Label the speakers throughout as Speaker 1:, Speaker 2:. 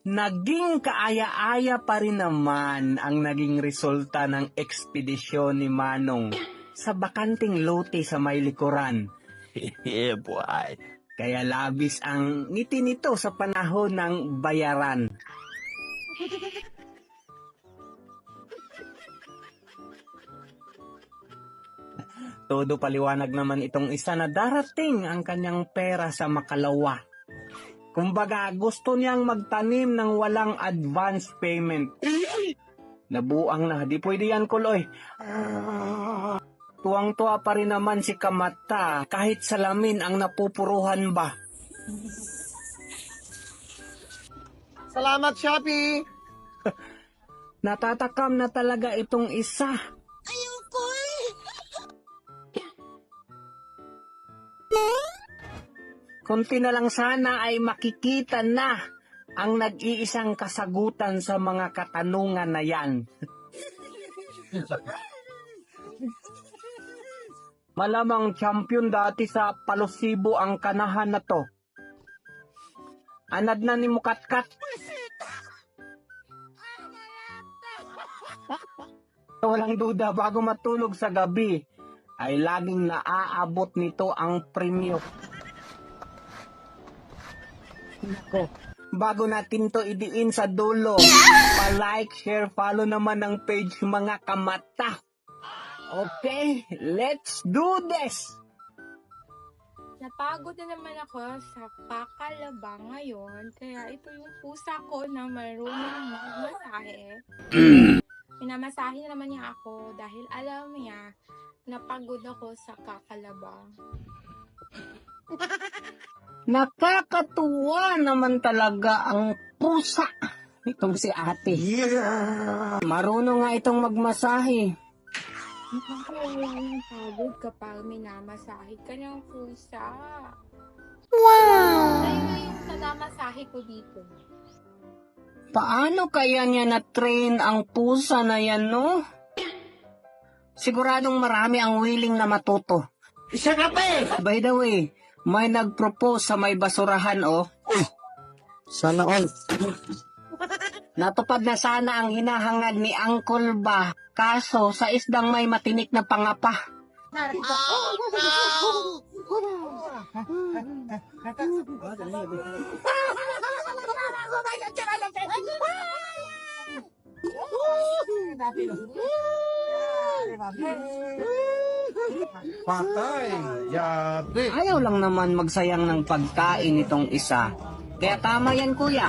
Speaker 1: Naging kaaya-aya pa rin naman ang naging resulta ng ekspedisyon ni Manong sa bakanting lote sa may likuran.
Speaker 2: Yeah, boy.
Speaker 1: Kaya labis ang ngiti nito sa panahon ng bayaran. Todo paliwanag naman itong isa na darating ang kanyang pera sa makalawa. Kumbaga, gusto niyang magtanim ng walang advance payment. Nabuang na, di pwede yan, Kuloy. Tuwang-tuwa pa rin naman si Kamata kahit salamin ang napupuruhan ba.
Speaker 3: Salamat, Shopee!
Speaker 1: Natatakam na talaga itong isa. Kunti na lang sana ay makikita na ang nag-iisang kasagutan sa mga katanungan na yan. Malamang champion dati sa Palosibo ang kanahan na to. Anad na ni Mukatkat. Walang duda, bago matulog sa gabi, ay laging naaabot nito ang premyo. Nako, bago natin to idiin sa dulo, pa-like, share, follow naman ang page Mga Kamata. Okay, let's do this!
Speaker 4: Napagod na naman ako sa kakalaba ngayon, kaya ito yung pusa ko na marunong magmasahe. Minamasahe na naman niya ako dahil alam niya napagod ako sa kakalaba.
Speaker 1: Nakakatuwa naman talaga ang pusa itong si ate. Marunong nga itong magmasahe.
Speaker 4: Nakakawawa yung pagod kapag minamasahe ka ng pusa.
Speaker 1: Wow!
Speaker 4: Ayun na yung nanamasahe ko dito.
Speaker 1: Paano kaya niya na-train ang pusa na yan, no? Siguradong marami ang willing na matuto.
Speaker 3: Isa ka pa eh!
Speaker 1: By the way, may nag-propose sa may basurahan, oh.
Speaker 3: Sana all.
Speaker 1: Natupad na sana ang hinahangad ni Uncle Ba. Kaso, sa isdang may matinik na pangapa.
Speaker 3: Patay! Yabe!
Speaker 1: Ayaw lang naman magsayang ng pagkain itong isa. Kaya tama yan, kuya.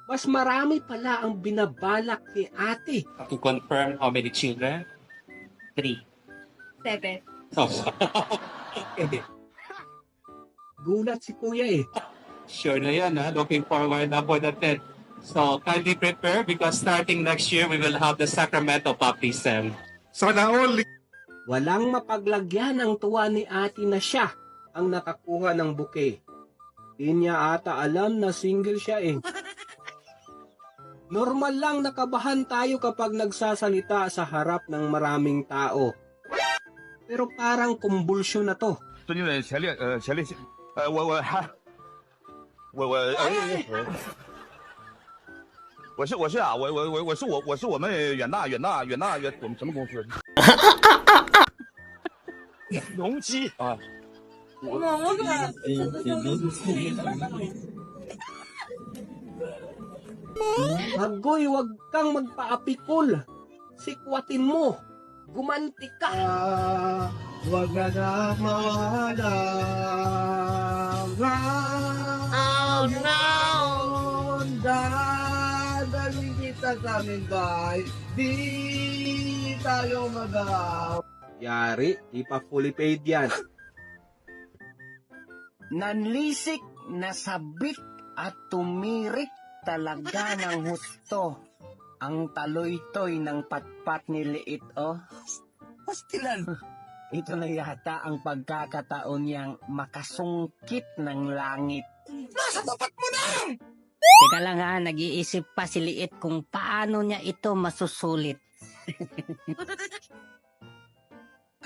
Speaker 1: Mas marami pala ang binabalak ni ate.
Speaker 2: To confirm how many children? 3.
Speaker 4: 7.
Speaker 2: Oh.
Speaker 1: Gulat si kuya eh.
Speaker 2: Sure na yan, ha? Looking forward na for the 10th. So, kindly prepare because starting next year, we will have the Sacramento baptism.
Speaker 3: Sana all!
Speaker 1: Walang mapaglagyan ang tuwa ni ate na siya ang nakakuha ng bouquet. Di niya ata alam na single siya eh. Normal lang nakabahan tayo kapag nagsasalita sa harap ng maraming tao. Pero parang kumbulsyon na to.
Speaker 5: 尊敬的前列我是我们远大我们什么公司？农机啊。
Speaker 1: Agoy, wag kang magpaapikol. Sikwatin mo. Gumanti ka.
Speaker 3: Wag na na mawala. Oh no! Dadaling kita sa aming bahay. Di tayo magaw.
Speaker 1: Yari, di pa fully paid yan. Nanlisik, nasabik at tumirik talaga ng husto. Ang taloy-toy ng patpat ni Liit, oh. Pastilan. Ito na yata ang pagkakataon niyang makasungkit ng langit.
Speaker 3: Nasa tapat mo na!
Speaker 6: Teka lang ha, nag-iisip pa si Liit kung paano niya ito masusulit.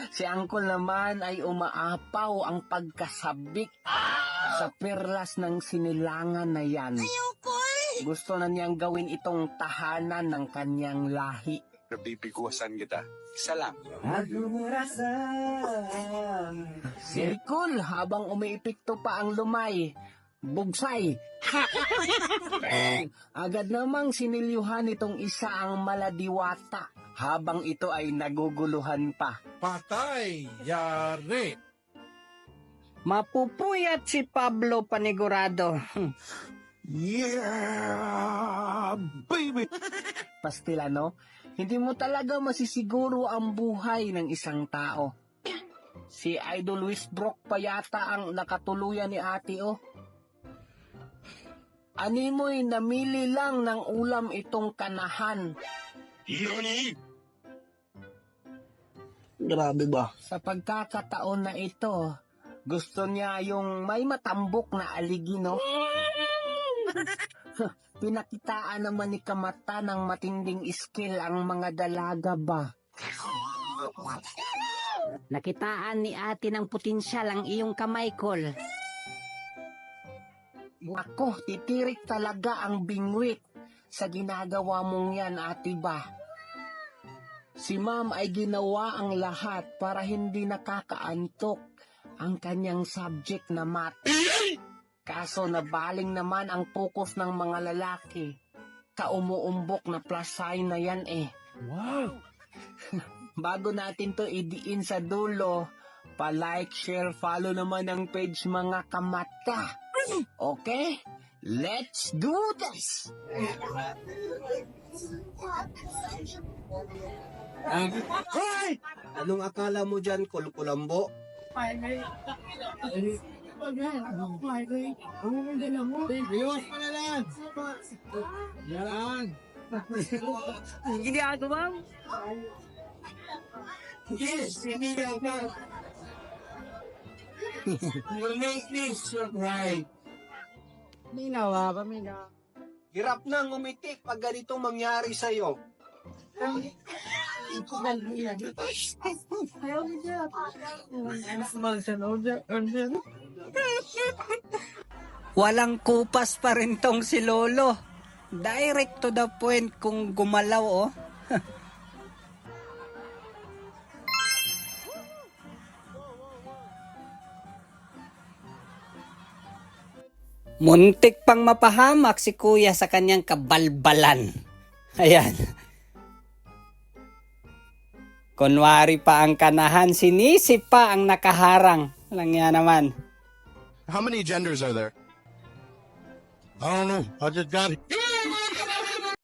Speaker 1: Si Angkol naman ay umaapaw ang pagkasabik sa perlas ng sinilangan na yan. Gusto na niyang gawin itong tahanan ng kanyang lahi.
Speaker 5: Napipikuwasan kita. Isa lang.
Speaker 1: Si Ricol, habang umiipikto pa ang lumay, bugsay. Agad namang sinilyuhan itong isa ang maladiwata habang ito ay naguguluhan pa.
Speaker 3: Patay! Yari!
Speaker 6: Mapupuyat si Pablo Panigurado.
Speaker 5: Yeah, baby!
Speaker 1: Pastilano, hindi mo talaga masisiguro ang buhay ng isang tao. Si Idol Wisbrook pa yata ang nakatuluyan ni ate oh. Animoy namili lang ng ulam itong kanahan.
Speaker 3: Grabe ba?
Speaker 1: Sa pagkakataon na ito, gusto niya yung may matambok na aligi, no? Pinakitaan naman ni Kamata ng matinding skill ang mga dalaga ba?
Speaker 6: Nakitaan ni ate ng potensyal ang iyong kamay, Col.
Speaker 1: Ako, titirik talaga ang bingwit sa ginagawa mong yan, ate ba? Si ma'am ay ginawa ang lahat para hindi nakakaantok ang kanyang subject na math. Kaso nabaling naman ang focus ng mga lalaki. Kaumuumbok na plus sign na yan eh.
Speaker 3: Wow!
Speaker 1: Bago natin to idiin sa dulo, pa-like, share, follow naman ang page mga kamata. Okay? Let's do this!
Speaker 3: Hoy! Anong akala mo dyan, Kulkulambo? Biwas pa na lang! Yan!
Speaker 6: Hindi ako, ma'am.
Speaker 3: Yes! Hindi ka! We'll make this right!
Speaker 6: Minawa, paminawa.
Speaker 3: Hirap na ngumitik pag ganito mangyari sa'yo.
Speaker 6: Walang kupas pa rin tong si Lolo. Direct to the point kung gumalaw, oh. Muntik pang mapahamak si Kuya sa kanyang kabalbalan. Ayan. Kunwari pa ang kanahan, sinisip pa ang nakaharang. Lang yan naman.
Speaker 5: How many genders are there?
Speaker 3: I don't know. I just got it.